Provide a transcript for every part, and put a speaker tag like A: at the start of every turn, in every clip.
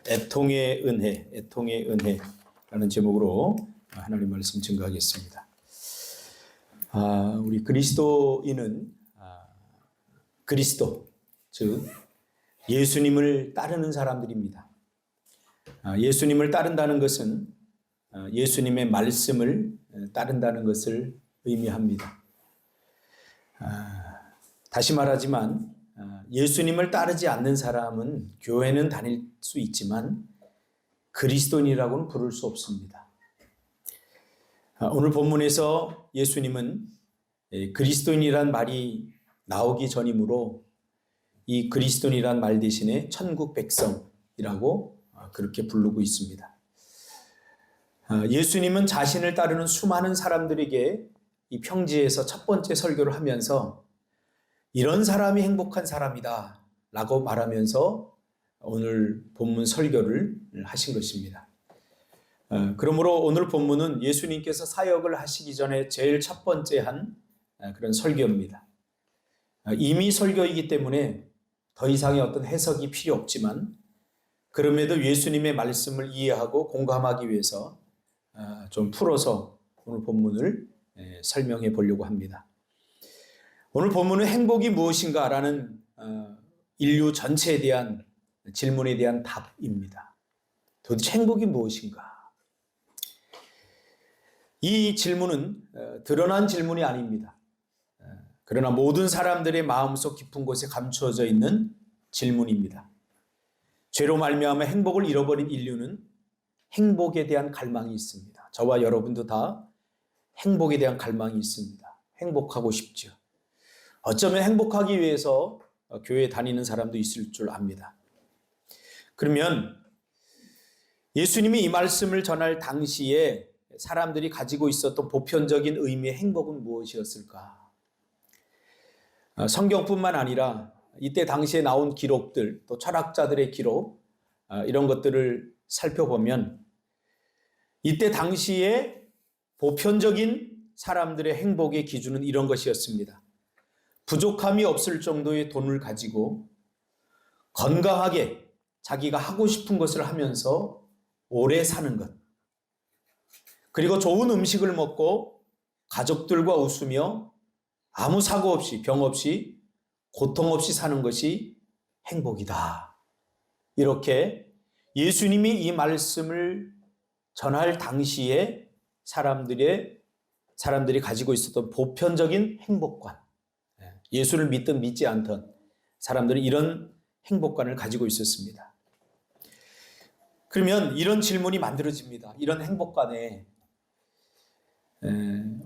A: 애통의 은혜, 애통의 은혜라는 제목으로 하나님 말씀 증거하겠습니다. 우리 그리스도인은 그리스도, 즉 예수님을 따르는 사람들입니다. 예수님을 따른다는 것은 예수님의 말씀을 따른다는 것을 의미합니다. 다시 말하지만 예수님을 따르지 않는 사람은 교회는 다닐 수 있지만 그리스도인이라고는 부를 수 없습니다. 오늘 본문에서 예수님은 그리스도인이란 말이 나오기 전이므로 이 그리스도인이란 말 대신에 천국 백성이라고 그렇게 부르고 있습니다. 예수님은 자신을 따르는 수많은 사람들에게 이 평지에서 첫 번째 설교를 하면서 이런 사람이 행복한 사람이다 라고 말하면서 오늘 본문 설교를 하신 것입니다. 그러므로 오늘 본문은 예수님께서 사역을 하시기 전에 제일 첫 번째 한 그런 설교입니다. 이미 설교이기 때문에 더 이상의 어떤 해석이 필요 없지만 그럼에도 예수님의 말씀을 이해하고 공감하기 위해서 좀 풀어서 오늘 본문을 설명해 보려고 합니다. 오늘 본문은 행복이 무엇인가라는 인류 전체에 대한 질문에 대한 답입니다. 도대체 행복이 무엇인가? 이 질문은 드러난 질문이 아닙니다. 그러나 모든 사람들의 마음속 깊은 곳에 감추어져 있는 질문입니다. 죄로 말미암아 행복을 잃어버린 인류는 행복에 대한 갈망이 있습니다. 저와 여러분도 다 행복에 대한 갈망이 있습니다. 행복하고 싶죠. 어쩌면 행복하기 위해서 교회에 다니는 사람도 있을 줄 압니다. 그러면 예수님이 이 말씀을 전할 당시에 사람들이 가지고 있었던 보편적인 의미의 행복은 무엇이었을까? 성경뿐만 아니라 이때 당시에 나온 기록들, 또 철학자들의 기록, 이런 것들을 살펴보면 이때 당시에 보편적인 사람들의 행복의 기준은 이런 것이었습니다. 부족함이 없을 정도의 돈을 가지고 건강하게 자기가 하고 싶은 것을 하면서 오래 사는 것. 그리고 좋은 음식을 먹고 가족들과 웃으며 아무 사고 없이 병 없이 고통 없이 사는 것이 행복이다. 이렇게 예수님이 이 말씀을 전할 당시에 사람들이 가지고 있었던 보편적인 행복관, 예수를 믿든 믿지 않든 사람들은 이런 행복관을 가지고 있었습니다. 그러면 이런 질문이 만들어집니다. 이런 행복관에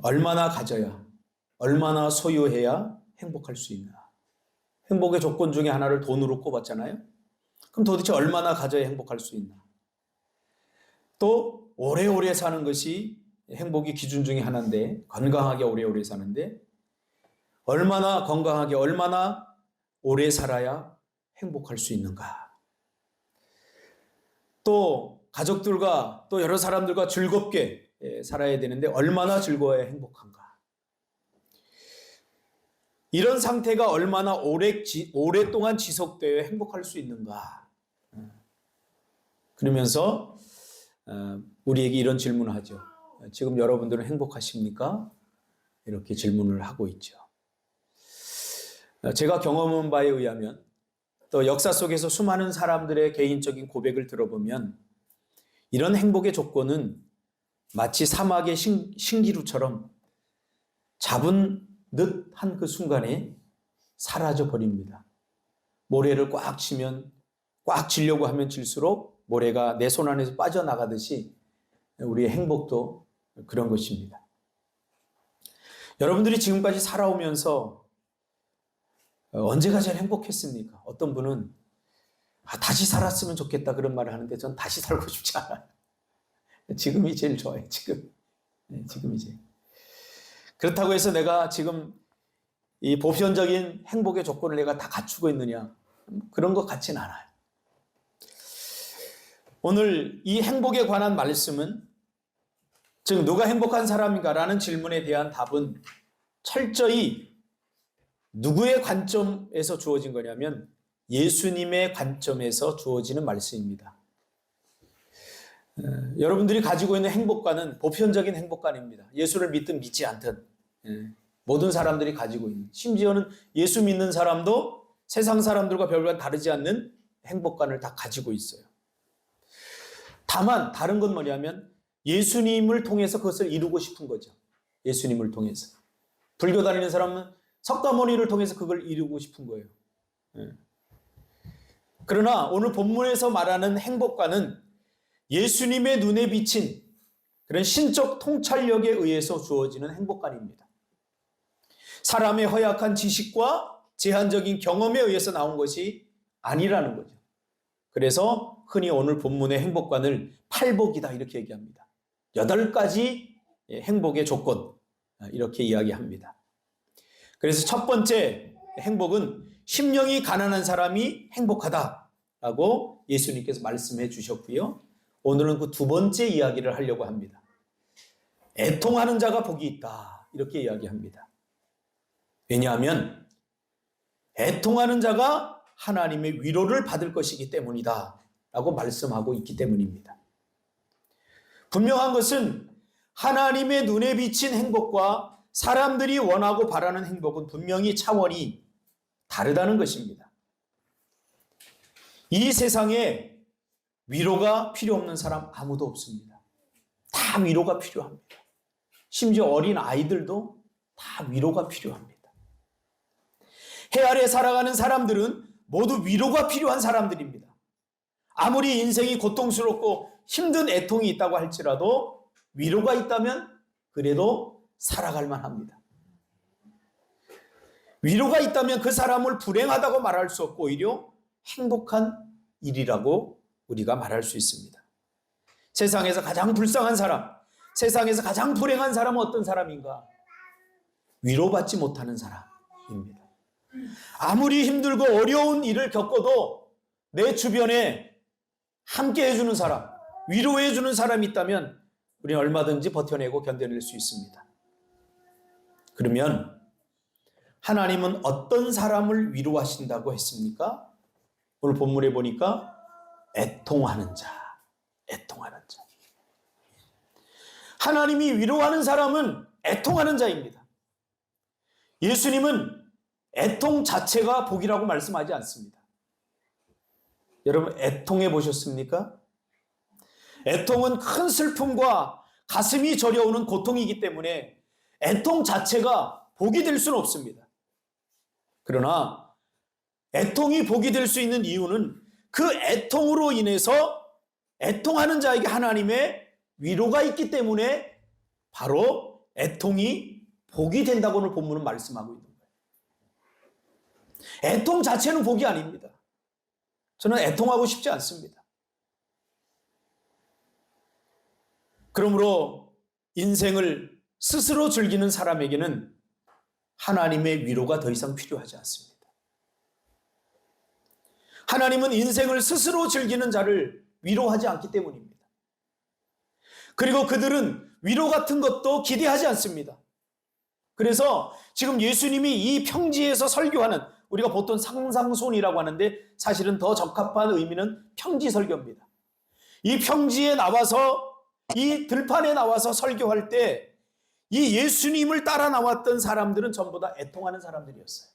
A: 얼마나 가져야, 얼마나 소유해야 행복할 수 있나? 행복의 조건 중에 하나를 돈으로 꼽았잖아요. 그럼 도대체 얼마나 가져야 행복할 수 있나? 또 오래오래 사는 것이 행복의 기준 중에 하나인데, 건강하게 오래오래 사는데 얼마나 건강하게, 얼마나 오래 살아야 행복할 수 있는가? 또 가족들과 또 여러 사람들과 즐겁게 살아야 되는데 얼마나 즐거워야 행복한가? 이런 상태가 얼마나 오랫동안 지속되어 행복할 수 있는가? 그러면서 우리에게 이런 질문을 하죠. 지금 여러분들은 행복하십니까? 이렇게 질문을 하고 있죠. 제가 경험한 바에 의하면 또 역사 속에서 수많은 사람들의 개인적인 고백을 들어보면 이런 행복의 조건은 마치 사막의 신기루처럼 잡은 듯 한 그 순간에 사라져 버립니다. 모래를 꽉 치면 꽉 치려고 하면 칠수록 모래가 내 손 안에서 빠져나가듯이 우리의 행복도 그런 것입니다. 여러분들이 지금까지 살아오면서 언제가 제일 행복했습니까? 어떤 분은 다시 살았으면 좋겠다 그런 말을 하는데 전 다시 살고 싶지 않아요. 지금이 제일 좋아요. 지금이 제일. 그렇다고 해서 내가 지금 이 보편적인 행복의 조건을 내가 다 갖추고 있느냐? 그런 것 같진 않아요. 오늘 이 행복에 관한 말씀은 즉 누가 행복한 사람인가라는 질문에 대한 답은 철저히 누구의 관점에서 주어진 거냐면 예수님의 관점에서 주어지는 말씀입니다. 여러분들이 가지고 있는 행복관은 보편적인 행복관입니다. 예수를 믿든 믿지 않든 모든 사람들이 가지고 있는, 심지어는 예수 믿는 사람도 세상 사람들과 별반 다르지 않는 행복관을 다 가지고 있어요. 다만 다른 건 뭐냐면 예수님을 통해서 그것을 이루고 싶은 거죠. 예수님을 통해서. 불교 다니는 사람은 석가모니를 통해서 그걸 이루고 싶은 거예요. 그러나 오늘 본문에서 말하는 행복관은 예수님의 눈에 비친 그런 신적 통찰력에 의해서 주어지는 행복관입니다. 사람의 허약한 지식과 제한적인 경험에 의해서 나온 것이 아니라는 거죠. 그래서 흔히 오늘 본문의 행복관을 팔복이다 이렇게 얘기합니다. 8가지 행복의 조건 이렇게 이야기합니다. 그래서 첫 번째 행복은 심령이 가난한 사람이 행복하다라고 예수님께서 말씀해 주셨고요. 오늘은 그 두 번째 이야기를 하려고 합니다. 애통하는 자가 복이 있다 이렇게 이야기합니다. 왜냐하면 애통하는 자가 하나님의 위로를 받을 것이기 때문이다 라고 말씀하고 있기 때문입니다. 분명한 것은 하나님의 눈에 비친 행복과 사람들이 원하고 바라는 행복은 분명히 차원이 다르다는 것입니다. 이 세상에 위로가 필요 없는 사람 아무도 없습니다. 다 위로가 필요합니다. 심지어 어린 아이들도 다 위로가 필요합니다. 해 아래 살아가는 사람들은 모두 위로가 필요한 사람들입니다. 아무리 인생이 고통스럽고 힘든 애통이 있다고 할지라도 위로가 있다면 그래도 살아갈 만합니다. 위로가 있다면 그 사람을 불행하다고 말할 수 없고 오히려 행복한 일이라고 우리가 말할 수 있습니다. 세상에서 가장 불쌍한 사람, 세상에서 가장 불행한 사람은 어떤 사람인가? 위로받지 못하는 사람입니다. 아무리 힘들고 어려운 일을 겪어도 내 주변에 함께 해주는 사람, 위로해주는 사람이 있다면 우리는 얼마든지 버텨내고 견뎌낼 수 있습니다. 그러면 하나님은 어떤 사람을 위로하신다고 했습니까? 오늘 본문에 보니까 애통하는 자, 애통하는 자. 하나님이 위로하는 사람은 애통하는 자입니다. 예수님은 애통 자체가 복이라고 말씀하지 않습니다. 여러분 애통해 보셨습니까? 애통은 큰 슬픔과 가슴이 저려오는 고통이기 때문에 애통 자체가 복이 될 수는 없습니다. 그러나 애통이 복이 될 수 있는 이유는 그 애통으로 인해서 애통하는 자에게 하나님의 위로가 있기 때문에 바로 애통이 복이 된다고 오늘 본문은 말씀하고 있는 거예요. 애통 자체는 복이 아닙니다. 저는 애통하고 싶지 않습니다. 그러므로 인생을 스스로 즐기는 사람에게는 하나님의 위로가 더 이상 필요하지 않습니다. 하나님은 인생을 스스로 즐기는 자를 위로하지 않기 때문입니다. 그리고 그들은 위로 같은 것도 기대하지 않습니다. 그래서 지금 예수님이 이 평지에서 설교하는, 우리가 보통 상상손이라고 하는데 사실은 더 적합한 의미는 평지 설교입니다. 이 평지에 나와서, 이 들판에 나와서 설교할 때 이 예수님을 따라 나왔던 사람들은 전부 다 애통하는 사람들이었어요.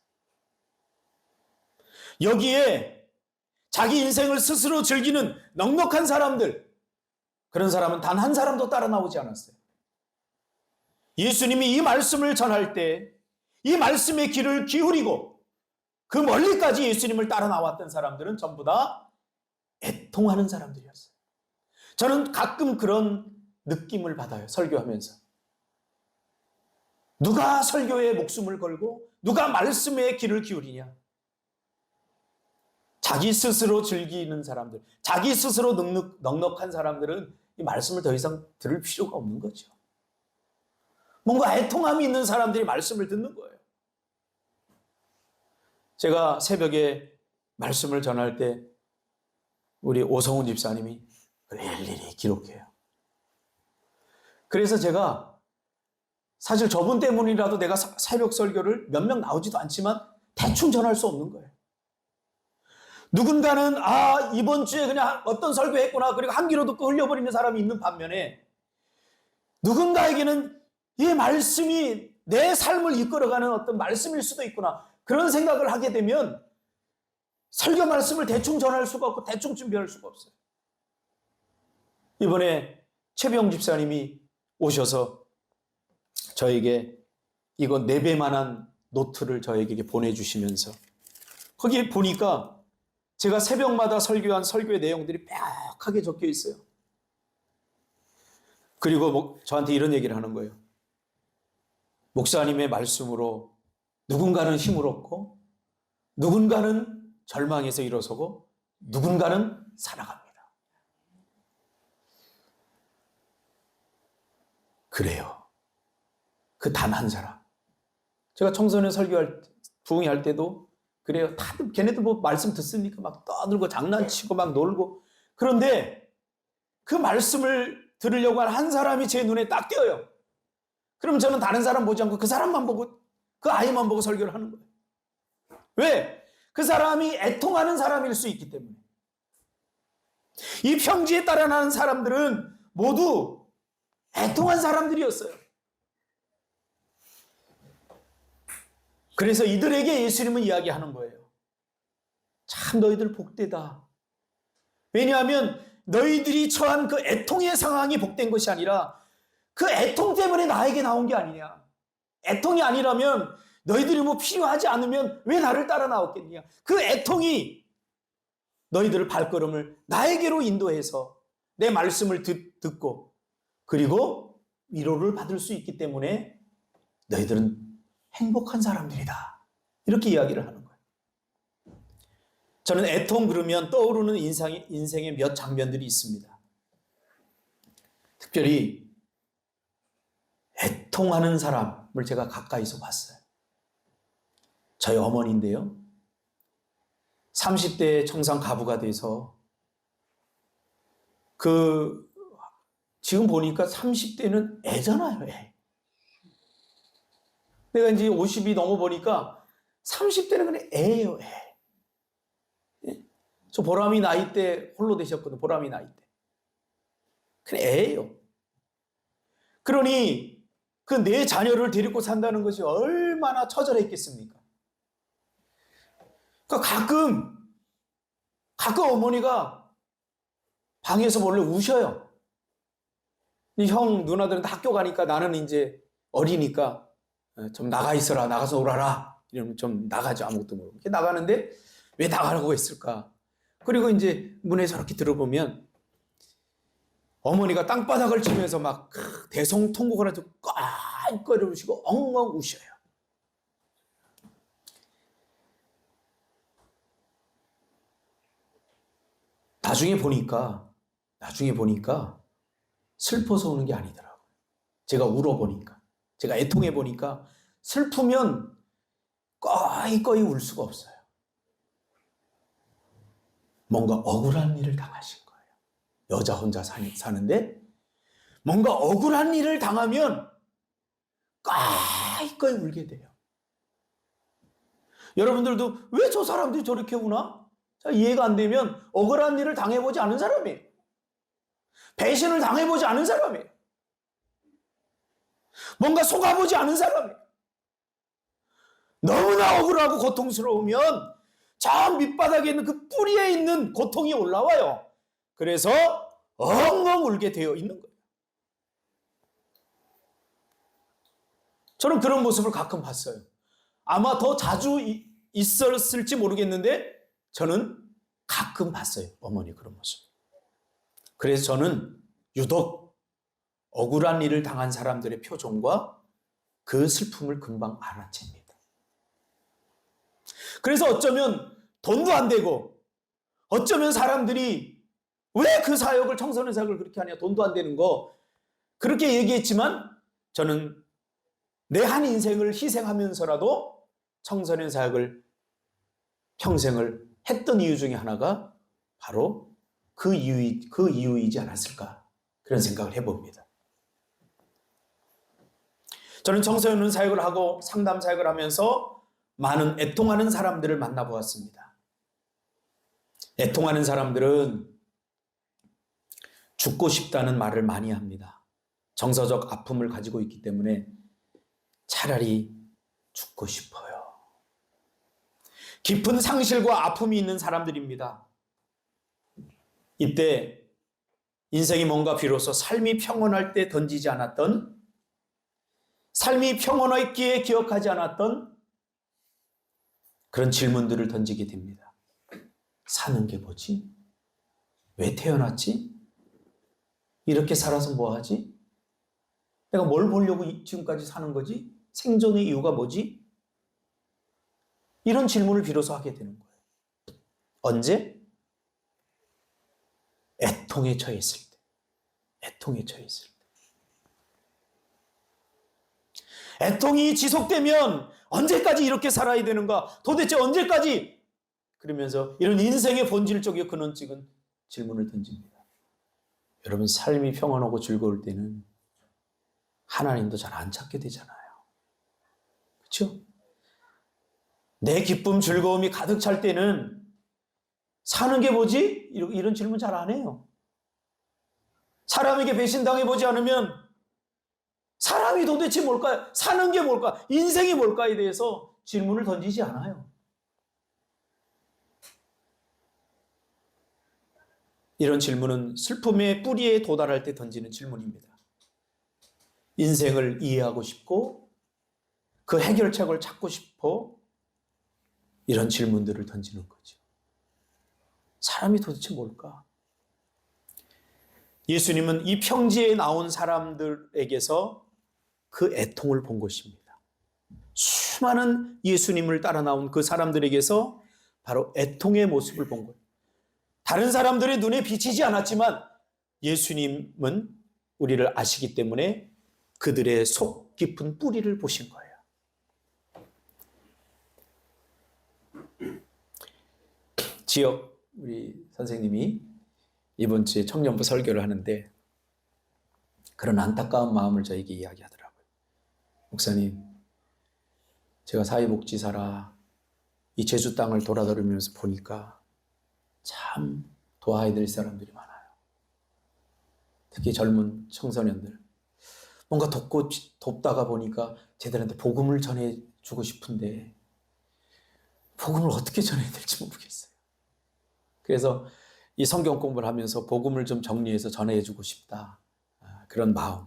A: 여기에 자기 인생을 스스로 즐기는 넉넉한 사람들, 그런 사람은 단 한 사람도 따라 나오지 않았어요. 예수님이 이 말씀을 전할 때 이 말씀에 귀를 기울이고 그 멀리까지 예수님을 따라 나왔던 사람들은 전부 다 애통하는 사람들이었어요. 저는 가끔 그런 느낌을 받아요. 설교하면서. 누가 설교에 목숨을 걸고 누가 말씀에 귀를 기울이냐? 자기 스스로 즐기는 사람들, 자기 스스로 넉넉한 사람들은 이 말씀을 더 이상 들을 필요가 없는 거죠. 뭔가 애통함이 있는 사람들이 말씀을 듣는 거예요. 제가 새벽에 말씀을 전할 때 우리 오성훈 집사님이 일일이 기록해요. 그래서 제가 사실 저분 때문이라도 내가 새벽 설교를 몇 명 나오지도 않지만 대충 전할 수 없는 거예요. 누군가는 이번 주에 그냥 어떤 설교했구나 그리고 한 귀로 듣고 흘려버리는 사람이 있는 반면에 누군가에게는 이 말씀이 내 삶을 이끌어가는 어떤 말씀일 수도 있구나 그런 생각을 하게 되면 설교 말씀을 대충 전할 수가 없고 대충 준비할 수가 없어요. 이번에 최병 집사님이 오셔서 저에게 이거 4배만한 노트를 저에게 보내주시면서 거기에 보니까 제가 새벽마다 설교한 설교의 내용들이 빽하게 적혀 있어요. 그리고 저한테 이런 얘기를 하는 거예요. 목사님의 말씀으로 누군가는 힘을 얻고 누군가는 절망에서 일어서고 누군가는 살아갑니다. 그래요. 그 단 한 사람. 제가 청소년 설교할 부흥회할 때도 그래요. 다들 걔네들 뭐 말씀 듣습니까? 막 떠들고 장난치고 막 놀고. 그런데 그 말씀을 들으려고 한 한 사람이 제 눈에 딱 띄어요. 그럼 저는 다른 사람 보지 않고 그 사람만 보고 그 아이만 보고 설교를 하는 거예요. 왜? 그 사람이 애통하는 사람일 수 있기 때문에. 이 평지에 따라 나는 사람들은 모두 애통한 사람들이었어요. 그래서 이들에게 예수님은 이야기하는 거예요. 참 너희들 복되다. 왜냐하면 너희들이 처한 그 애통의 상황이 복된 것이 아니라 그 애통 때문에 나에게 나온 게 아니냐. 애통이 아니라면 너희들이 뭐 필요하지 않으면 왜 나를 따라 나왔겠냐. 그 애통이 너희들의 발걸음을 나에게로 인도해서 내 말씀을 듣고 그리고 위로를 받을 수 있기 때문에 너희들은 행복한 사람들이다. 이렇게 이야기를 하는 거예요. 저는 애통 그러면 떠오르는 인생의 몇 장면들이 있습니다. 특별히 애통하는 사람을 제가 가까이서 봤어요. 저희 어머니인데요. 30대에 청산 가부가 돼서 지금 보니까 30대는 애잖아요. 애. 내가 이제 50이 넘어보니까 30대는 그냥 애예요. 애. 저 보람이 나이 때 홀로 되셨거든요. 보람이 나이 때. 그냥 애예요. 그러니 그 내 자녀를 데리고 산다는 것이 얼마나 처절했겠습니까? 그러니까 가끔 어머니가 방에서 몰래 우셔요. 형 누나들은 다 학교 가니까 나는 이제 어리니까 좀 나가 있어라, 나가서 놀아라. 이러면 좀 나가죠. 아무것도 모르고. 이렇게 나가는데 왜 나가라고 했을까? 그리고 이제 문에 저렇게 들어보면 어머니가 땅바닥을 치면서 막 대성통곡을 하고 꼴꼴 우시고 엉엉 우셔요. 나중에 보니까 슬퍼서 우는 게 아니더라고요. 제가 울어보니까, 제가 애통해보니까 슬프면 꺼이꺼이 울 수가 없어요. 뭔가 억울한 일을 당하신 거예요. 여자 혼자 사는데 뭔가 억울한 일을 당하면 꺼이꺼이 울게 돼요. 여러분들도 왜 저 사람들이 저렇게 우나? 자, 이해가 안 되면 억울한 일을 당해보지 않은 사람이에요. 배신을 당해보지 않은 사람이에요. 뭔가 속아보지 않은 사람이에요. 너무나 억울하고 고통스러우면 저 밑바닥에 있는 그 뿌리에 있는 고통이 올라와요. 그래서 엉엉 울게 되어 있는 거예요. 저는 그런 모습을 가끔 봤어요. 아마 더 자주 있었을지 모르겠는데 저는 가끔 봤어요. 어머니 그런 모습. 그래서 저는 유독 억울한 일을 당한 사람들의 표정과 그 슬픔을 금방 알아챕니다. 그래서 어쩌면 돈도 안 되고 어쩌면 사람들이 왜 그 사역을 청소년 사역을 그렇게 하냐 돈도 안 되는 거 그렇게 얘기했지만 저는 내 한 인생을 희생하면서라도 청소년 사역을 평생을 했던 이유 중에 하나가 바로 그 이유이지 않았을까 그런 생각을 해봅니다. 저는 청소년 사역을 하고 상담 사역을 하면서 많은 애통하는 사람들을 만나보았습니다. 애통하는 사람들은 죽고 싶다는 말을 많이 합니다. 정서적 아픔을 가지고 있기 때문에 차라리 죽고 싶어요. 깊은 상실과 아픔이 있는 사람들입니다. 이때 인생이 뭔가 비로소 삶이 평온할 때 던지지 않았던, 삶이 평온했기에 기억하지 않았던 그런 질문들을 던지게 됩니다. 사는 게 뭐지? 왜 태어났지? 이렇게 살아서 뭐 하지? 내가 뭘 보려고 지금까지 사는 거지? 생존의 이유가 뭐지? 이런 질문을 비로소 하게 되는 거예요. 언제? 애통에 처했을 때. 애통에 처했을 때. 애통이 지속되면 언제까지 이렇게 살아야 되는가? 도대체 언제까지? 그러면서 이런 인생의 본질 쪽에 근원적인 질문을 던집니다. 여러분, 삶이 평안하고 즐거울 때는 하나님도 잘 안 찾게 되잖아요. 그렇죠? 내 기쁨, 즐거움이 가득 찰 때는 사는 게 뭐지? 이런 질문 잘 안 해요. 사람에게 배신당해보지 않으면 사람이 도대체 뭘까요? 사는 게 뭘까? 인생이 뭘까에 대해서 질문을 던지지 않아요. 이런 질문은 슬픔의 뿌리에 도달할 때 던지는 질문입니다. 인생을 이해하고 싶고 그 해결책을 찾고 싶어 이런 질문들을 던지는 거죠. 사람이 도대체 뭘까? 예수님은 이 평지에 나온 사람들에게서 그 애통을 본 것입니다. 수많은 예수님을 따라 나온 그 사람들에게서 바로 애통의 모습을 본 거예요. 다른 사람들의 눈에 비치지 않았지만 예수님은 우리를 아시기 때문에 그들의 속 깊은 뿌리를 보신 거예요. 지역 우리 선생님이 이번 주에 청년부 설교를 하는데 그런 안타까운 마음을 저에게 이야기하더라고요. 목사님, 제가 사회복지사라 이 제주 땅을 돌아다니면서 보니까 참 도와야 될 사람들이 많아요. 특히 젊은 청소년들. 뭔가 돕다가 보니까 쟤들한테 복음을 전해주고 싶은데 복음을 어떻게 전해야 될지 모르겠어요. 그래서 이 성경 공부를 하면서 복음을 좀 정리해서 전해주고 싶다. 그런 마음.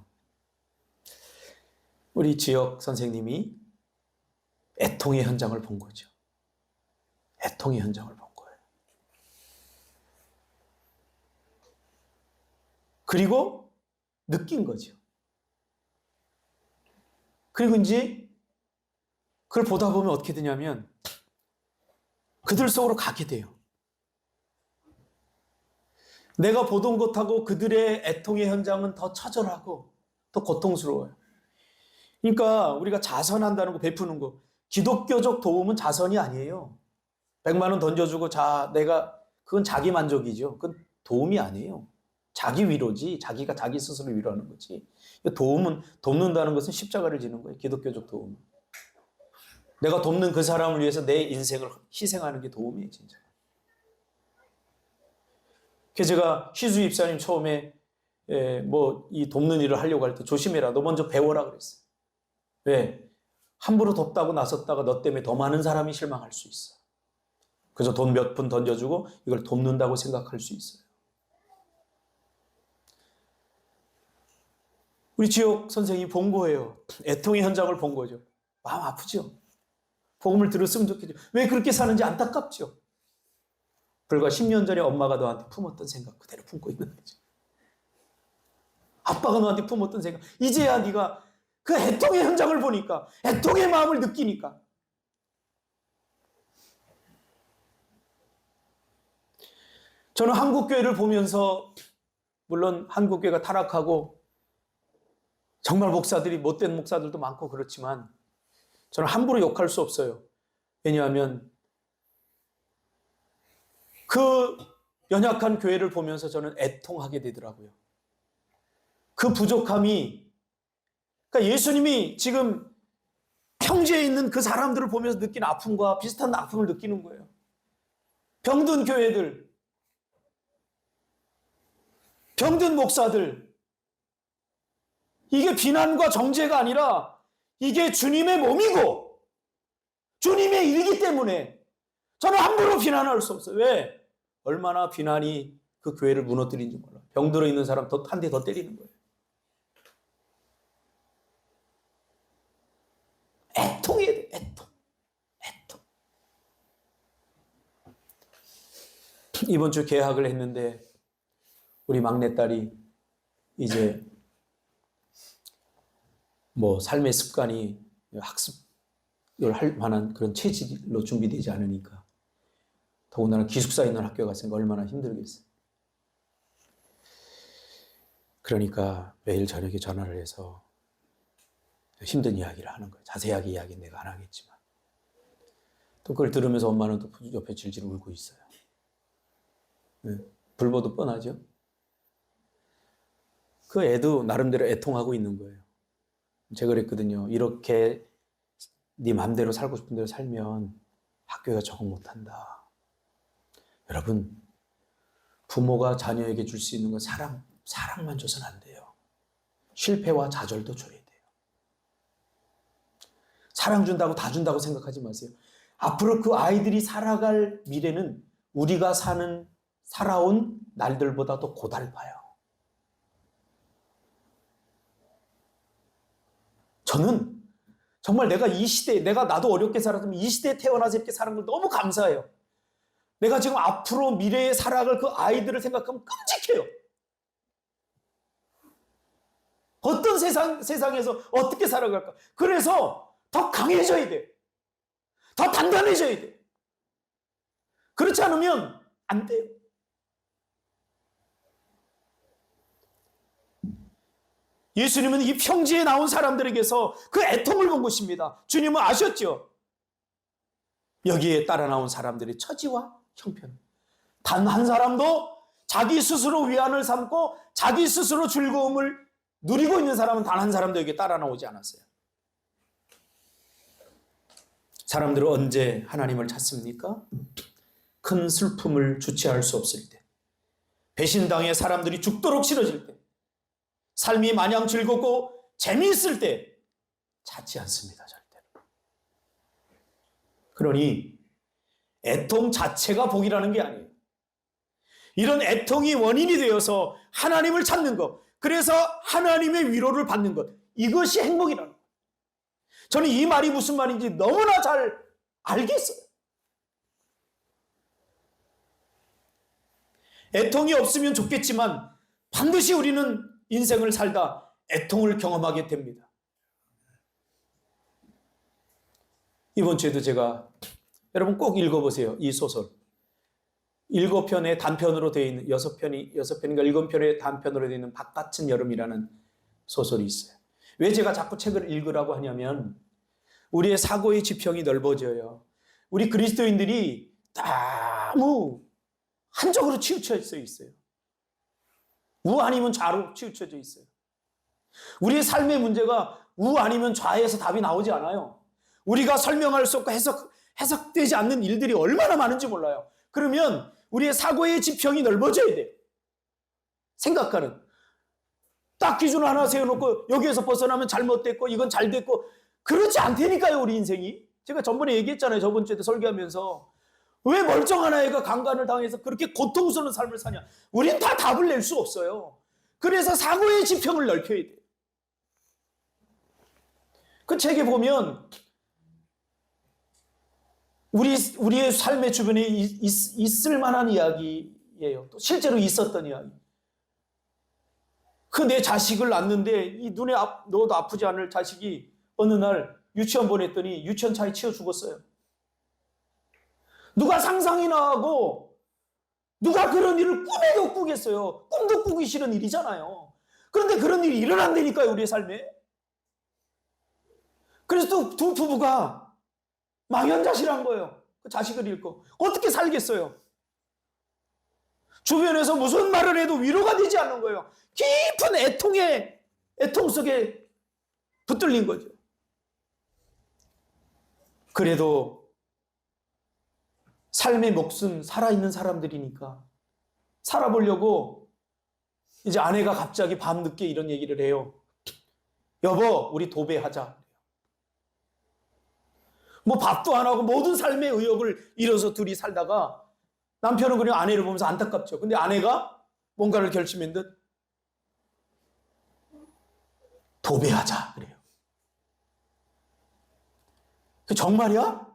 A: 우리 지역 선생님이 애통의 현장을 본 거죠. 애통의 현장을 본 거예요. 그리고 느낀 거죠. 그리고 이제 그걸 보다 보면 어떻게 되냐면 그들 속으로 가게 돼요. 내가 보던 것하고 그들의 애통의 현장은 더 처절하고 더 고통스러워요. 그러니까 우리가 자선한다는 거, 베푸는 거, 기독교적 도움은 자선이 아니에요. 100만 원 던져주고 그건 자기 만족이죠. 그건 도움이 아니에요. 자기 위로지. 자기가 자기 스스로 위로하는 거지. 돕는다는 것은 십자가를 지는 거예요. 기독교적 도움은. 내가 돕는 그 사람을 위해서 내 인생을 희생하는 게 도움이에요, 진짜. 그래서 제가 희수 입사님 처음에 이 돕는 일을 하려고 할 때 조심해라. 너 먼저 배워라 그랬어요. 왜? 함부로 돕다고 나섰다가 너 때문에 더 많은 사람이 실망할 수 있어. 그래서 돈 몇 푼 던져주고 이걸 돕는다고 생각할 수 있어요. 우리 지역 선생님이 본 거예요. 애통의 현장을 본 거죠. 마음 아프죠? 복음을 들었으면 좋겠죠. 왜 그렇게 사는지 안타깝죠? 불과 10년 전에 엄마가 너한테 품었던 생각 그대로 품고 있는 거죠. 아빠가 너한테 품었던 생각. 이제야 네가 그 애통의 현장을 보니까, 애통의 마음을 느끼니까. 저는 한국교회를 보면서 물론 한국교회가 타락하고 정말 목사들이 못된 목사들도 많고 그렇지만 저는 함부로 욕할 수 없어요. 왜냐하면 그 연약한 교회를 보면서 저는 애통하게 되더라고요. 그 부족함이, 그러니까 예수님이 지금 평지에 있는 그 사람들을 보면서 느낀 아픔과 비슷한 아픔을 느끼는 거예요. 병든 교회들, 병든 목사들, 이게 비난과 정죄가 아니라 이게 주님의 몸이고 주님의 일이기 때문에 저는 함부로 비난할 수 없어요. 왜? 얼마나 비난이 그 교회를 무너뜨린지 몰라. 병들어 있는 사람 한 대 더 때리는 거예요. 애통이에요. 애통. 이번 주 개학을 했는데 우리 막내딸이 이제 뭐 삶의 습관이 학습을 할 만한 그런 체질로 준비되지 않으니까 더군다나 기숙사에 있는 학교에 갔으니까 얼마나 힘들겠어요. 그러니까 매일 저녁에 전화를 해서 힘든 이야기를 하는 거예요. 자세하게 이야기는 내가 안 하겠지만. 또 그걸 들으면서 엄마는 또 옆에 질질 울고 있어요. 네, 불보듯 뻔하죠. 그 애도 나름대로 애통하고 있는 거예요. 제가 그랬거든요. 이렇게 네 맘대로 살고 싶은 대로 살면 학교에 적응 못한다. 여러분, 부모가 자녀에게 줄 수 있는 건 사랑만 줘서는 안 돼요. 실패와 좌절도 줘야 돼요. 사랑 준다고 다 준다고 생각하지 마세요. 앞으로 그 아이들이 살아갈 미래는 우리가 살아온 날들보다 더 고달파요. 저는 정말 내가 이 시대에, 나도 어렵게 살았지만 이 시대에 태어나서 이렇게 사는 걸 너무 감사해요. 내가 지금 앞으로 미래에 살아갈 그 아이들을 생각하면 끔찍해요. 어떤 세상에서 어떻게 살아갈까? 그래서 더 강해져야 돼요. 더 단단해져야 돼요. 그렇지 않으면 안 돼요. 예수님은 이 평지에 나온 사람들에게서 그 애통을 본 것입니다. 주님은 아셨죠? 여기에 따라 나온 사람들의 처지와 형편. 단 한 사람도 자기 스스로 위안을 삼고 자기 스스로 즐거움을 누리고 있는 사람은 단 한 사람도 여기에 따라 나오지 않았어요. 사람들은 언제 하나님을 찾습니까? 큰 슬픔을 주체할 수 없을 때, 배신당해 사람들이 죽도록 싫어질 때, 삶이 마냥 즐겁고 재미있을 때 찾지 않습니다. 절대로. 그러니 애통 자체가 복이라는 게 아니에요. 이런 애통이 원인이 되어서 하나님을 찾는 것, 그래서 하나님의 위로를 받는 것, 이것이 행복이라는 거예요. 저는 이 말이 무슨 말인지 너무나 잘 알겠어요. 애통이 없으면 좋겠지만 반드시 우리는 인생을 살다 애통을 경험하게 됩니다. 이번 주에도 제가, 여러분 꼭 읽어보세요. 이 소설. 7편의 단편으로 되어 있는, 6편인가 7편의 단편으로 되어 있는 바깥은 여름이라는 소설이 있어요. 왜 제가 자꾸 책을 읽으라고 하냐면 우리의 사고의 지평이 넓어져요. 우리 그리스도인들이 너무 한쪽으로 치우쳐져 있어요. 우 아니면 좌로 치우쳐져 있어요. 우리의 삶의 문제가 우 아니면 좌에서 답이 나오지 않아요. 우리가 설명할 수 없고 해석되지 않는 일들이 얼마나 많은지 몰라요. 그러면 우리의 사고의 지평이 넓어져야 돼요. 생각하는. 딱 기준 하나 세워놓고 여기에서 벗어나면 잘못됐고 이건 잘됐고 그렇지 않다니까요, 우리 인생이. 제가 전번에 얘기했잖아요. 저번 주에도 설교하면서. 왜 멀쩡한 아이가 강간을 당해서 그렇게 고통스러운 삶을 사냐. 우린 다 답을 낼 수 없어요. 그래서 사고의 지평을 넓혀야 돼요. 그 책에 보면 우리의 삶의 주변에 있을 만한 이야기예요. 또 실제로 있었던 이야기. 그 내 자식을 낳는데 이 눈에 넣어도 아프지 않을 자식이 어느 날 유치원 보냈더니 유치원 차에 치여 죽었어요. 누가 상상이나 하고 누가 그런 일을 꿈에도 꾸겠어요. 꿈도 꾸기 싫은 일이잖아요. 그런데 그런 일이 일어난다니까요, 우리의 삶에. 그래서 또 두 부부가 망연자실한 거예요. 그 자식을 잃고. 어떻게 살겠어요? 주변에서 무슨 말을 해도 위로가 되지 않는 거예요. 깊은 애통 속에 붙들린 거죠. 그래도 삶의 목숨 살아있는 사람들이니까 살아보려고 이제 아내가 갑자기 밤늦게 이런 얘기를 해요. 여보, 우리 도배하자. 뭐 밥도 안 하고 모든 삶의 의욕을 잃어서 둘이 살다가 남편은 그냥 아내를 보면서 안타깝죠. 근데 아내가 뭔가를 결심한 듯 도배하자 그래요. 정말이야?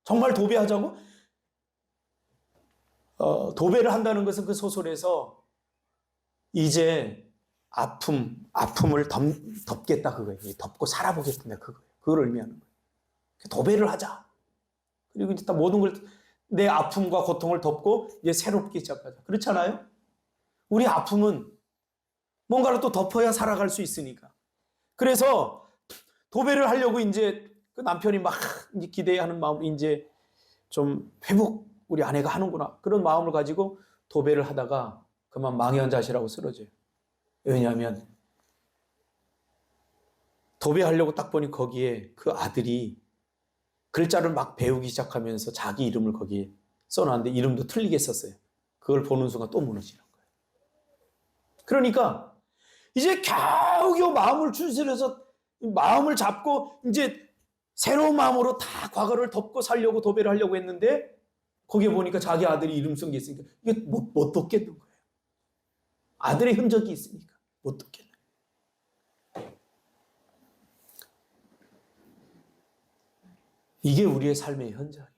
A: 정말 도배하자고? 도배를 한다는 것은 그 소설에서 이제 아픔을 덮겠다 그거예요. 덮고 살아보겠다 그거예요. 그걸 의미하는 거예요. 도배를 하자. 그리고 이제 모든 걸 내 아픔과 고통을 덮고 이제 새롭게 시작하자. 그렇잖아요? 우리 아픔은 뭔가를 또 덮어야 살아갈 수 있으니까. 그래서 도배를 하려고 이제 그 남편이 막 이제 기대하는 마음, 이제 좀 회복 우리 아내가 하는구나. 그런 마음을 가지고 도배를 하다가 그만 망연자실하고 쓰러져요. 왜냐하면 도배하려고 딱 보니 거기에 그 아들이 글자를 막 배우기 시작하면서 자기 이름을 거기에 써놨는데 이름도 틀리게 썼어요. 그걸 보는 순간 또 무너지는 거예요. 그러니까 이제 겨우겨우 마음을 추스려서 마음을 잡고 이제 새로운 마음으로 다 과거를 덮고 살려고 도배를 하려고 했는데 거기에 보니까 자기 아들이 이름 쓴 게 있으니까 이게 못 덮겠는 거예요. 아들의 흔적이 있으니까 못 덮겠는 거예요. 이게 우리의 삶의 현장이에요.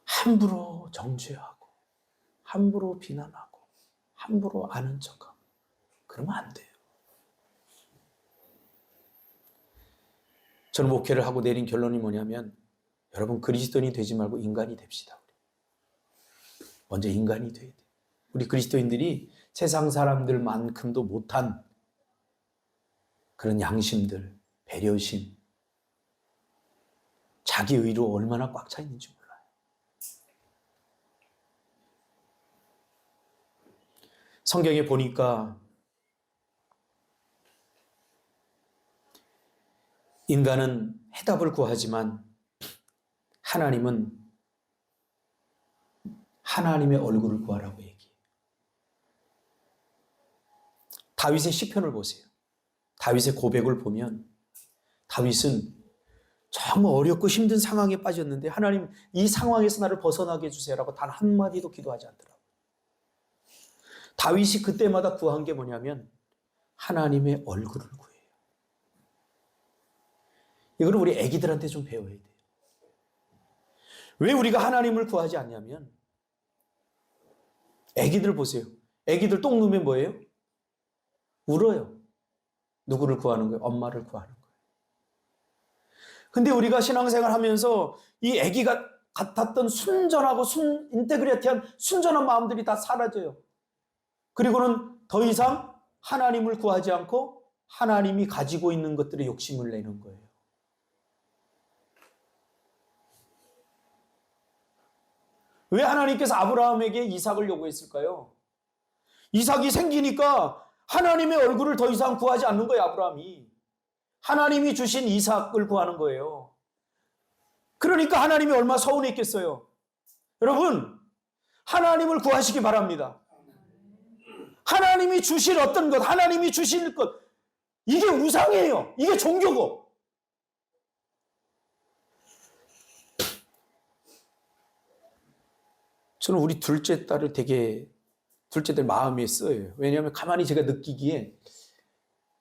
A: 함부로 정죄하고 함부로 비난하고 함부로 아는 척하고 그러면 안 돼요. 저는 목회를 하고 내린 결론이 뭐냐면 여러분 그리스도인이 되지 말고 인간이 됩시다. 먼저 인간이 돼야 돼요. 우리 그리스도인들이 세상 사람들만큼도 못한 그런 양심들, 배려심, 자기 의로 얼마나 꽉 차 있는지 몰라요. 성경에 보니까 인간은 해답을 구하지만 하나님은 하나님의 얼굴을 구하라고 얘기해요. 다윗의 시편을 보세요. 다윗의 고백을 보면 다윗은 정말 어렵고 힘든 상황에 빠졌는데 하나님 이 상황에서 나를 벗어나게 해주세요라고 단 한마디도 기도하지 않더라고요. 다윗이 그때마다 구한 게 뭐냐면 하나님의 얼굴을 구해요. 이걸 우리 애기들한테 좀 배워야 돼요. 왜 우리가 하나님을 구하지 않냐면 애기들 보세요. 애기들 똥 누면 뭐예요? 울어요. 누구를 구하는 거예요? 엄마를 구하는 거예요. 근데 우리가 신앙생활 하면서 이 애기가 같았던 순전하고 인테그리티한 순전한 마음들이 다 사라져요. 그리고는 더 이상 하나님을 구하지 않고 하나님이 가지고 있는 것들에 욕심을 내는 거예요. 왜 하나님께서 아브라함에게 이삭을 요구했을까요? 이삭이 생기니까 하나님의 얼굴을 더 이상 구하지 않는 거예요, 아브라함이. 하나님이 주신 이삭을 구하는 거예요. 그러니까 하나님이 얼마나 서운했겠어요. 여러분, 하나님을 구하시기 바랍니다. 하나님이 주실 어떤 것, 하나님이 주실 것, 이게 우상이에요. 이게 종교고. 저는 우리 둘째 딸을 되게, 둘째 딸 마음에 써요. 왜냐하면 가만히 제가 느끼기에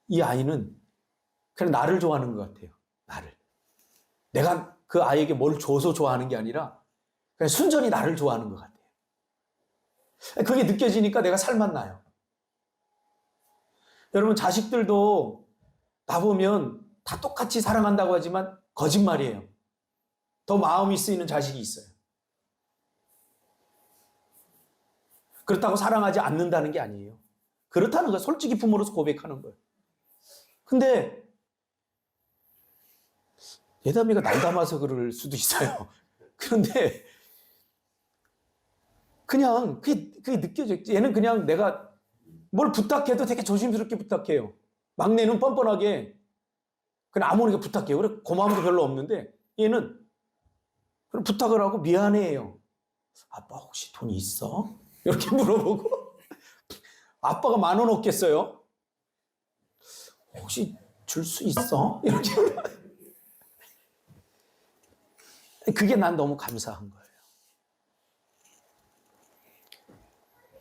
A: 이 아이는 그냥 나를 좋아하는 것 같아요. 나를. 내가 그 아이에게 뭘 줘서 좋아하는 게 아니라 그냥 순전히 나를 좋아하는 것 같아요. 그게 느껴지니까 내가 살맛 나요. 여러분 자식들도 나보면 다 똑같이 사랑한다고 하지만 거짓말이에요. 더 마음이 쓰이는 자식이 있어요. 그렇다고 사랑하지 않는다는 게 아니에요. 그렇다는 거 솔직히 부모로서 고백하는 거예요. 근데 예담이가 날 닮아서 그럴 수도 있어요. 그런데 그냥 그게 느껴져요. 얘는 그냥 내가 뭘 부탁해도 되게 조심스럽게 부탁해요. 막내는 뻔뻔하게 그냥 아무렇게 부탁해요. 그래 고마움도 별로 없는데 얘는 그럼 부탁을 하고 미안해요. 아빠 혹시 돈 있어? 이렇게 물어보고 아빠가 10,000원 없겠어요? 혹시 줄 수 있어? 이렇게 그게 난 너무 감사한 거예요.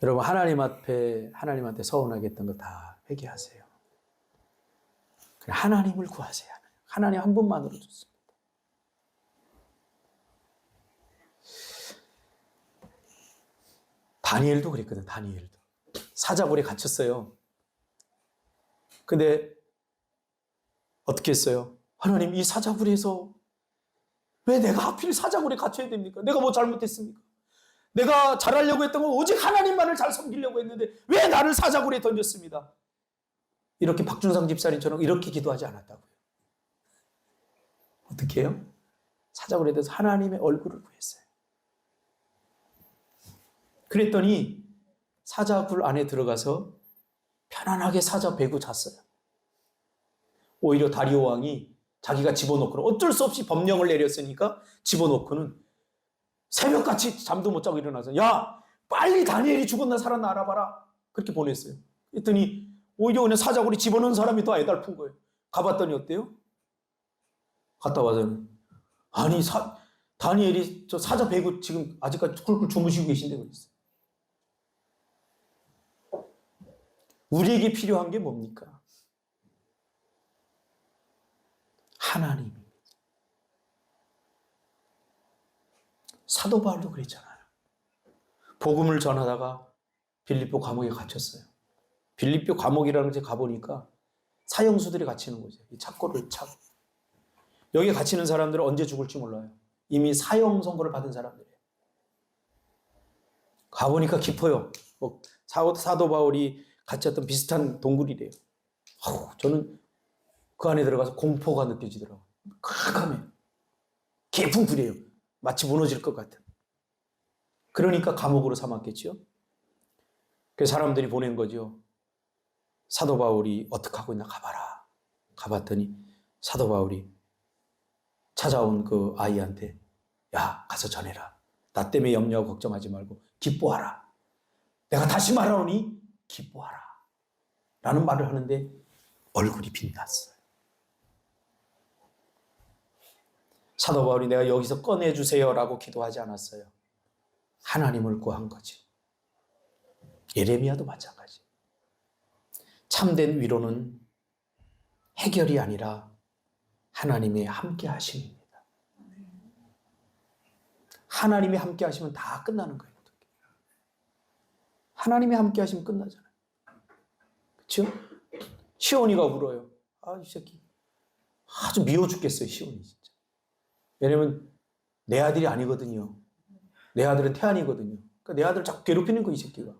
A: 여러분 하나님 앞에 하나님한테 서운하게 했던 거 다 회개하세요. 그냥 하나님을 구하세요. 하나님 한 분만으로 좋습니다. 다니엘도 그랬거든. 다니엘도 사자굴에 갇혔어요. 근데 어떻게 했어요? 하나님 이 사자굴에서 왜 내가 하필 사자굴에 갇혀야 됩니까? 내가 뭐 잘못했습니까? 내가 잘하려고 했던 건 오직 하나님만을 잘 섬기려고 했는데 왜 나를 사자굴에 던졌습니다. 이렇게 박준상 집사님처럼 이렇게 기도하지 않았다고요. 어떻게 해요? 사자굴에 대해서 하나님의 얼굴을 구했어요. 그랬더니 사자굴 안에 들어가서 편안하게 사자 베고 잤어요. 오히려 다리오 왕이 자기가 집어넣고는 어쩔 수 없이 법령을 내렸으니까 집어넣고는 새벽같이 잠도 못 자고 일어나서 야 빨리 다니엘이 죽었나 살았나 알아봐라 그렇게 보냈어요. 그랬더니 오히려 그냥 사자굴에 집어넣은 사람이 더 애달픈 거예요. 가봤더니 어때요? 갔다 와서는 아니 다니엘이 저 사자 베고 지금 아직까지 쿨쿨 주무시고 계신데 그랬어요. 우리에게 필요한 게 뭡니까? 하나님입니다. 사도 바울도 그랬잖아요. 복음을 전하다가 빌립보 감옥에 갇혔어요. 빌립보 감옥이라는 데 가보니까 사형수들이 갇히는 거죠. 이 착고를 차고. 여기 갇히는 사람들은 언제 죽을지 몰라요. 이미 사형 선고를 받은 사람들이에요. 가보니까 깊어요. 사도 바울이 갇혔던 비슷한 동굴이래요. 저는 그 안에 들어가서 공포가 느껴지더라고요. 캄캄해요. 깊은 굴이에요. 마치 무너질 것 같은. 그러니까 감옥으로 삼았겠죠. 그래서 사람들이 보낸 거죠. 사도 바울이 어떻게 하고 있나 가봐라. 가봤더니 사도 바울이 찾아온 그 아이한테 야 가서 전해라. 나 때문에 염려하고 걱정하지 말고 기뻐하라. 내가 다시 말하오니 기뻐하라. 라는 말을 하는데 얼굴이 빛났어요. 사도 바울이 내가 여기서 꺼내주세요 라고 기도하지 않았어요. 하나님을 구한 거지. 예레미야도 마찬가지. 참된 위로는 해결이 아니라 하나님의 함께 하심입니다. 하나님이 함께 하시면 다 끝나는 거예요. 하나님이 함께 하시면 끝나잖아요. 그렇죠? 시온이가 울어요. 아, 이 새끼 아주 미워 죽겠어요. 시온이 진짜. 왜냐면 내 아들이 아니거든요. 내 아들은 태안이거든요. 그러니까 내 아들 자꾸 괴롭히는 거 이 새끼가.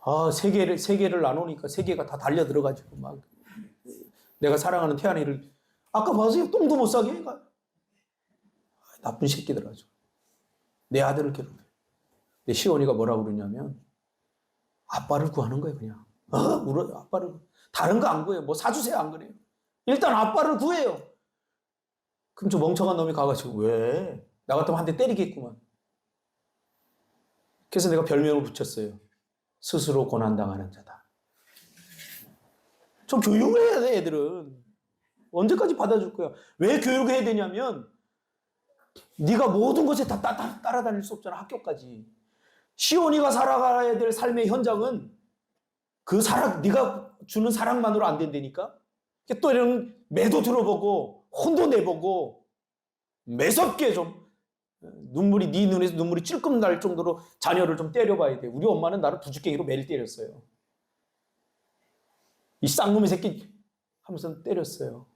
A: 아, 세 개를 나누니까 세 개가 다 달려 들어가지고 막 내가 사랑하는 태안이를 아까 봐서요 똥도 못 싸게 해가. 나쁜 새끼들 아주. 내 아들을 괴롭혀. 근데 시온이가 뭐라고 그러냐면 아빠를 구하는 거예요 그냥. 물어 아빠를 다른 거 안 구해요. 뭐 사주세요 안 그래요. 일단 아빠를 구해요. 그럼 저 멍청한 놈이 가가지고 왜? 나 같으면 한 대 때리겠구만. 그래서 내가 별명을 붙였어요. 스스로 고난당하는 자다. 좀 교육을 해야 돼 애들은. 언제까지 받아줄 거야. 왜 교육을 해야 되냐면 네가 모든 것에 다 따라다닐 수 없잖아. 학교까지. 시온이가 살아가야 될 삶의 현장은 그 사랑, 네가 주는 사랑만으로 안 된다니까. 또 이런 매도 들어보고 혼도 내보고 매섭게 좀 눈물이 네 눈에서 눈물이 찔끔 날 정도로 자녀를 좀 때려봐야 돼. 우리 엄마는 나를 부주깽이로 매일 때렸어요. 이 쌍놈의 새끼 하면서 때렸어요.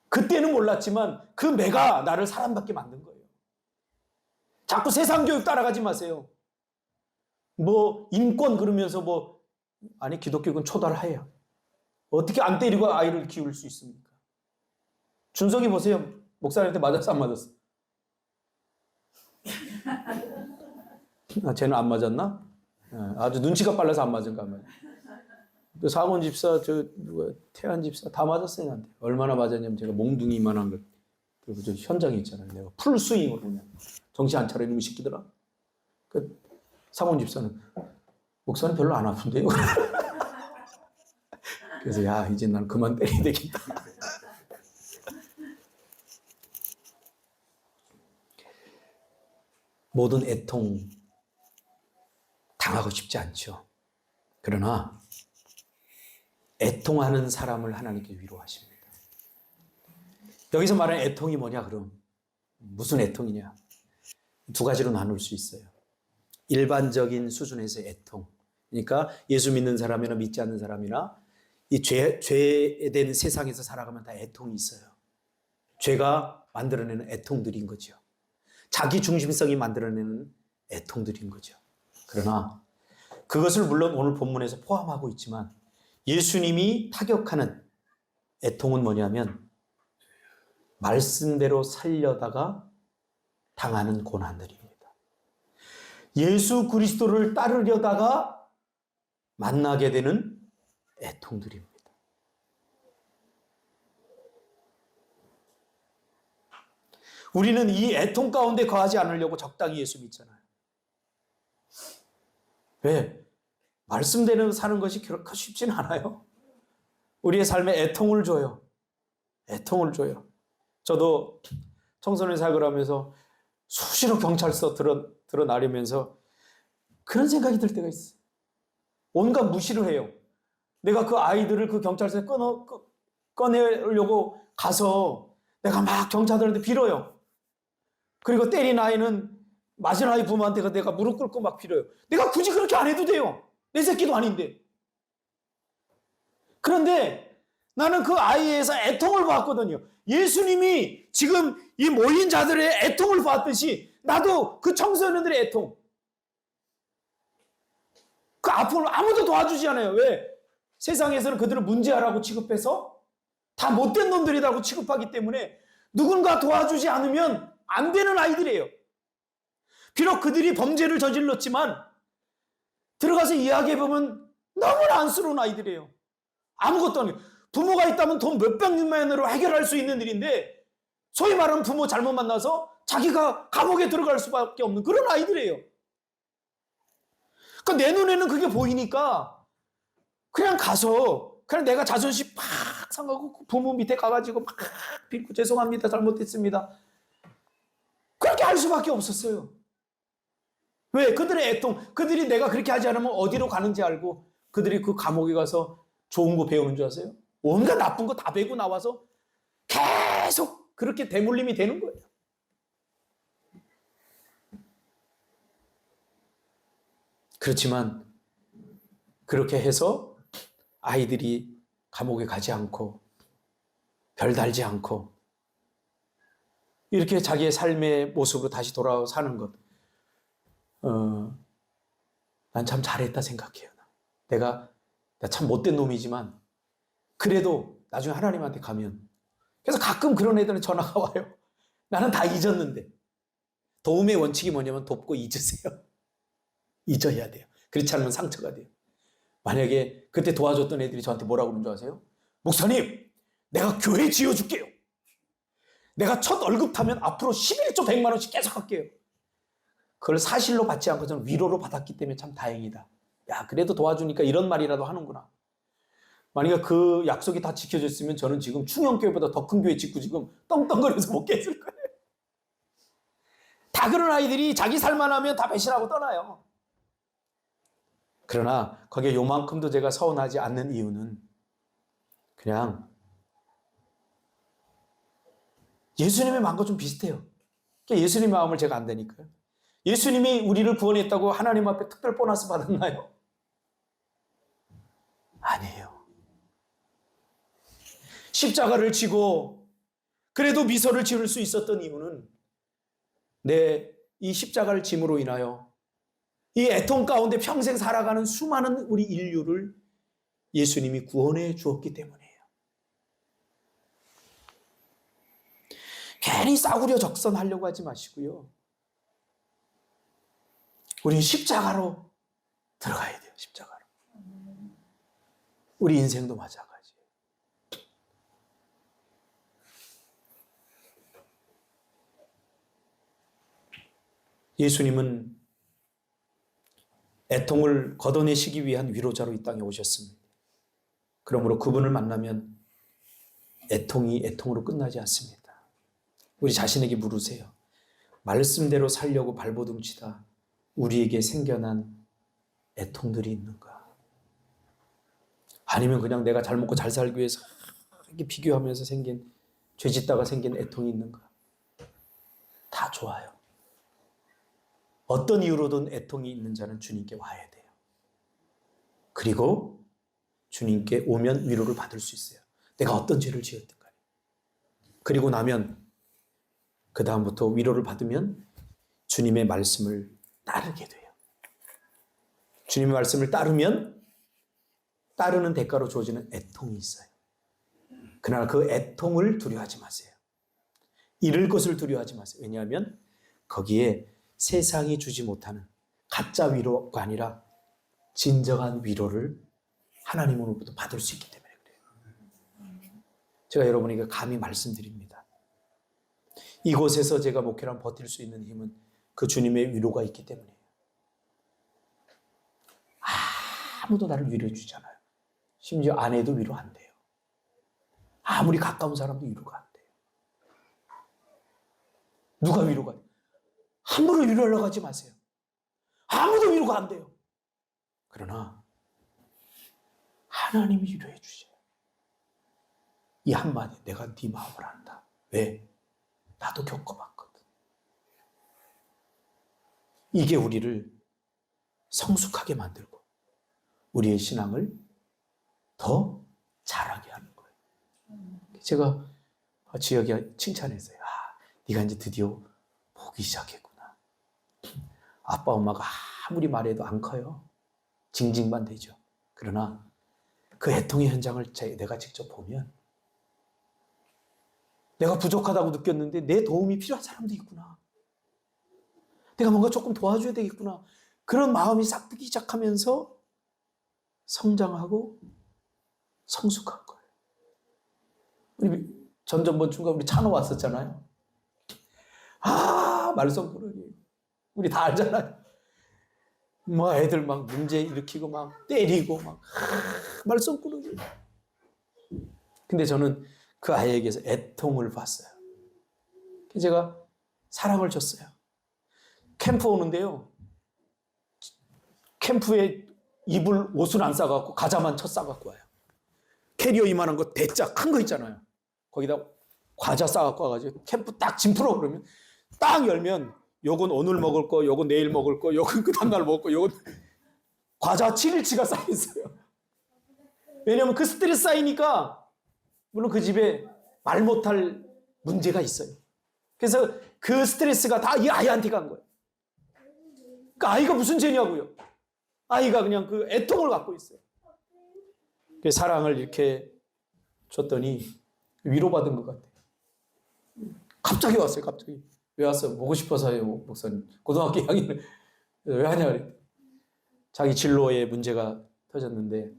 A: 그때는 몰랐지만 그 매가 나를 사람답게 만든 거예요. 자꾸 세상 교육 따라가지 마세요. 뭐 인권 그러면서 뭐 아니 기독교는 초달해요. 어떻게 안 때리고 아이를 키울 수 있습니까? 준석이 보세요. 목사님한테 맞았어 안 맞았어? 쟤는 안 맞았나? 아주 눈치가 빨라서 안 맞은가 봐요. 그 사곤 집사, 태안 집사 다 맞았어요 나한테. 얼마나 맞았냐면 제가 몽둥이만한 걸 그리고 저 현장에 있잖아요. 내가 풀스윙으로 그냥 정신 안 차려 이놈의 새끼들아. 그 사모님 집사는 목사는 별로 안 아픈데요. 그래서 야, 이제 난 그만 때려야 되겠다. 모든 애통 당하고 싶지 않죠. 그러나 애통하는 사람을 하나님께 위로하십니다. 여기서 말하는 애통이 뭐냐 그럼? 무슨 애통이냐? 두 가지로 나눌 수 있어요. 일반적인 수준에서의 애통. 그러니까 예수 믿는 사람이나 믿지 않는 사람이나 이 죄에 대한 세상에서 살아가면 다 애통이 있어요. 죄가 만들어내는 애통들인 거죠. 자기 중심성이 만들어내는 애통들인 거죠. 그러나 그것을 물론 오늘 본문에서 포함하고 있지만 예수님이 타격하는 애통은 뭐냐면 말씀대로 살려다가 당하는 고난들입니다. 예수 그리스도를 따르려다가 만나게 되는 애통들입니다. 우리는 이 애통 가운데 거하지 않으려고 적당히 예수 믿잖아요. 왜? 말씀대로 사는 것이 그렇게 쉽지는 않아요. 우리의 삶에 애통을 줘요. 애통을 줘요. 저도 청소년 사역을 하면서 수시로 경찰서 드러나려면서 그런 생각이 들 때가 있어요. 온갖 무시를 해요. 내가 그 아이들을 그 경찰서에 꺼내려고 가서 내가 막 경찰들한테 빌어요. 그리고 때린 아이는 맞은 아이 부모한테 내가 무릎 꿇고 막 빌어요. 내가 굳이 그렇게 안 해도 돼요. 내 새끼도 아닌데. 그런데 나는 그 아이에서 애통을 봤거든요. 예수님이 지금 이 모인 자들의 애통을 봤듯이 나도 그 청소년들의 애통, 그 아픔을 아무도 도와주지 않아요. 왜? 세상에서는 그들을 문제아라고 취급해서 다 못된 놈들이라고 취급하기 때문에 누군가 도와주지 않으면 안 되는 아이들이에요. 비록 그들이 범죄를 저질렀지만 들어가서 이야기해보면 너무나 안쓰러운 아이들이에요. 아무것도 아니에요. 부모가 있다면 돈 몇백만으로 해결할 수 있는 일인데 소위 말하는 부모 잘못 만나서 자기가 감옥에 들어갈 수밖에 없는 그런 아이들이에요. 그러니까 내 눈에는 그게 보이니까 그냥 가서 그냥 내가 자존심 팍 상하고 부모 밑에 가가지고 막 빌고 죄송합니다. 잘못했습니다. 그렇게 할 수밖에 없었어요. 왜? 그들의 애통, 그들이 내가 그렇게 하지 않으면 어디로 가는지 알고 그들이 그 감옥에 가서 좋은 거 배우는 줄 아세요? 온갖 나쁜 거 다 배고 나와서 계속 그렇게 대물림이 되는 거예요. 그렇지만 그렇게 해서 아이들이 감옥에 가지 않고 별 달지 않고 이렇게 자기의 삶의 모습으로 다시 돌아와 사는 것, 난 참 잘했다 생각해요. 내가 참 못된 놈이지만 그래도 나중에 하나님한테 가면 그래서 가끔 그런 애들은 전화가 와요. 나는 다 잊었는데. 도움의 원칙이 뭐냐면 돕고 잊으세요. 잊어야 돼요. 그렇지 않으면 상처가 돼요. 만약에 그때 도와줬던 애들이 저한테 뭐라고 그러는 줄 아세요? 목사님, 내가 교회 지어줄게요. 내가 첫 월급 타면 앞으로 11조 100만 원씩 계속 할게요. 그걸 사실로 받지 않고 저는 위로로 받았기 때문에 참 다행이다. 야, 그래도 도와주니까 이런 말이라도 하는구나. 만약에 그 약속이 다 지켜졌으면 저는 지금 충영교회보다 더 큰 교회 짓고 지금 떵떵거려서 못 깼을 거예요. 다 그런 아이들이 자기 살만 하면 다 배신하고 떠나요. 그러나 거기에 요만큼도 제가 서운하지 않는 이유는 그냥 예수님의 마음과 좀 비슷해요. 예수님의 마음을 제가 안 되니까요. 예수님이 우리를 구원했다고 하나님 앞에 특별 보너스 받았나요? 아니에요. 십자가를 지고 그래도 미소를 지을 수 있었던 이유는 이 십자가를 짐으로 인하여 이 애통 가운데 평생 살아가는 수많은 우리 인류를 예수님이 구원해 주었기 때문이에요. 괜히 싸구려 적선하려고 하지 마시고요. 우리는 십자가로 들어가야 돼요. 십자가로. 우리 인생도 마찬가지예요. 예수님은 애통을 걷어내시기 위한 위로자로 이 땅에 오셨습니다. 그러므로 그분을 만나면 애통이 애통으로 끝나지 않습니다. 우리 자신에게 물으세요. 말씀대로 살려고 발버둥치다 우리에게 생겨난 애통들이 있는가? 아니면 그냥 내가 잘 먹고 잘 살기 위해서 이렇게 비교하면서 생긴, 죄짓다가 생긴 애통이 있는가? 다 좋아요. 어떤 이유로든 애통이 있는 자는 주님께 와야 돼요. 그리고 주님께 오면 위로를 받을 수 있어요. 내가 어떤 죄를 지었든 간에. 그리고 나면 그 다음부터 위로를 받으면 주님의 말씀을 따르게 돼요. 주님의 말씀을 따르면 따르는 대가로 주어지는 애통이 있어요. 그러나 그 애통을 두려워하지 마세요. 잃을 것을 두려워하지 마세요. 왜냐하면 거기에 세상이 주지 못하는 가짜 위로가 아니라 진정한 위로를 하나님으로부터 받을 수 있기 때문에 그래요. 제가 여러분에게 감히 말씀드립니다. 이곳에서 제가 목회를 버틸 수 있는 힘은 그 주님의 위로가 있기 때문이에요. 아무도 나를 위로해 주잖아요. 심지어 아내도 위로 안 돼요. 아무리 가까운 사람도 위로가 안 돼요. 누가 위로가 돼요? 함부로 위로하려고 하지 마세요. 아무도 위로가 안 돼요. 그러나 하나님이 위로해 주셔요. 이 한마디, 내가 네 마음을 안다. 왜? 나도 겪어봤거든. 이게 우리를 성숙하게 만들고 우리의 신앙을 더 잘하게 하는 거예요. 제가 지혁이 칭찬했어요. 네가 이제 드디어 보기 시작했구나. 아빠 엄마가 아무리 말해도 안 커요. 징징만 되죠. 그러나 그 애통의 현장을 내가 직접 보면 내가 부족하다고 느꼈는데 내 도움이 필요한 사람도 있구나. 내가 뭔가 조금 도와줘야 되겠구나. 그런 마음이 싹 트기 시작하면서 성장하고 성숙한 거예요. 우리 전전번 중간 우리 찬호 왔었잖아요. 말썽꾸러기. 우리 다 알잖아요. 뭐 애들 막 문제 일으키고 막 때리고 막 말썽꾸러기. 근데 저는 그 아이에게서 애통을 봤어요. 제가 사랑을 줬어요. 캠프 오는데요. 캠프에 입을 옷을 안 싸갖고 과자만 쳐 싸갖고 와요. 캐리어 이만한 거 대짜 큰 거 있잖아요. 거기다 과자 싸갖고 와가지고 캠프 딱 짐 풀어 그러면 딱 열면 요건 오늘 먹을 거, 요건 내일 먹을 거, 요건 그 다음날 먹을 거, 요건 과자 7일치가 쌓여있어요. 왜냐하면 그 스트레스 쌓이니까 물론 그 집에 말 못할 문제가 있어요. 그래서 그 스트레스가 다 이 아이한테 간 거예요. 그 아이가 무슨 죄냐고요. 아이가 그냥 그 애통을 갖고 있어요. 그 사랑을 이렇게 줬더니 위로받은 것 같아요. 갑자기 왔어요. 갑자기. 왜 왔어? 보고 싶어서요, 목사님. 고등학교 2학년 왜 하냐 그랬더니 자기 진로에 문제가 터졌는데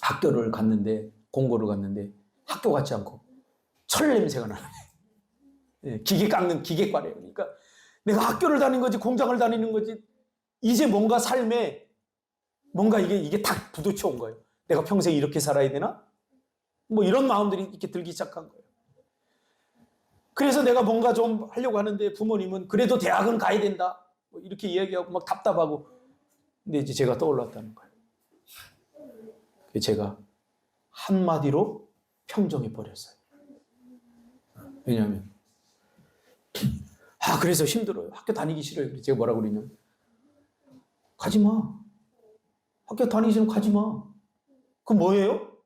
A: 학교를 갔는데 공고를 갔는데 학교 같지 않고 철 냄새가 나요. 기계 깎는 기계과래요. 그러니까 내가 학교를 다니는 거지 공장을 다니는 거지 이제 뭔가 삶에 뭔가 이게 딱 부딪혀 온 거예요. 내가 평생 이렇게 살아야 되나? 뭐 이런 마음들이 이렇게 들기 시작한 거예요. 그래서 내가 뭔가 좀 하려고 하는데 부모님은 그래도 대학은 가야 된다. 뭐 이렇게 이야기하고 막 답답하고. 근데 이제 제가 떠올랐다는 거예요. 제가 한마디로 평정해 버렸어요. 왜냐하면 그래서 힘들어요. 학교 다니기 싫어요. 제가 뭐라고 그러냐면 가지 마. 학교 다니기 싫으면 가지 마. 그럼 뭐예요?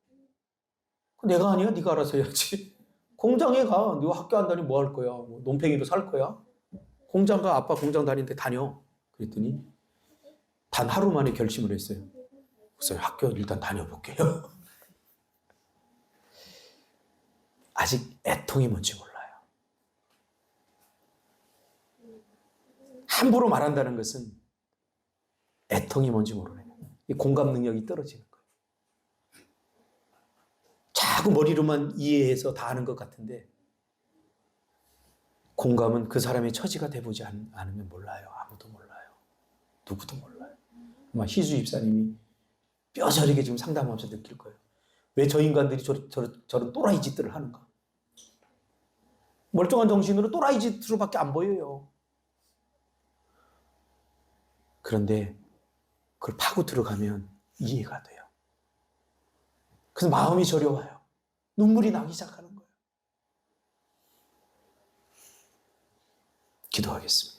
A: 내가 아니야? 네가 알아서 해야지. 공장에 가. 네가 학교 안 다니면 뭐 할 거야? 뭐 논팽이로 살 거야? 공장 가. 아빠 공장 다니는데 다녀. 그랬더니 단 하루 만에 결심을 했어요. 그래서 학교 일단 다녀볼게요. 아직 애통이 뭔지 몰라요. 함부로 말한다는 것은 애통이 뭔지 모르는 거예요. 이 공감 능력이 떨어지는 거예요. 자꾸 머리로만 이해해서 다 아는 것 같은데 공감은 그 사람의 처지가 돼보지 않으면 몰라요. 아무도 몰라요. 누구도 몰라요. 아마 희주 집사님이 뼈저리게 지금 상담하면서 느낄 거예요. 왜 저 인간들이 저런 또라이 짓들을 하는가? 멀쩡한 정신으로 또라이 짓으로밖에 안 보여요. 그런데 그걸 파고 들어가면 이해가 돼요. 그래서 마음이 저려와요. 눈물이 나기 시작하는 거예요. 기도하겠습니다.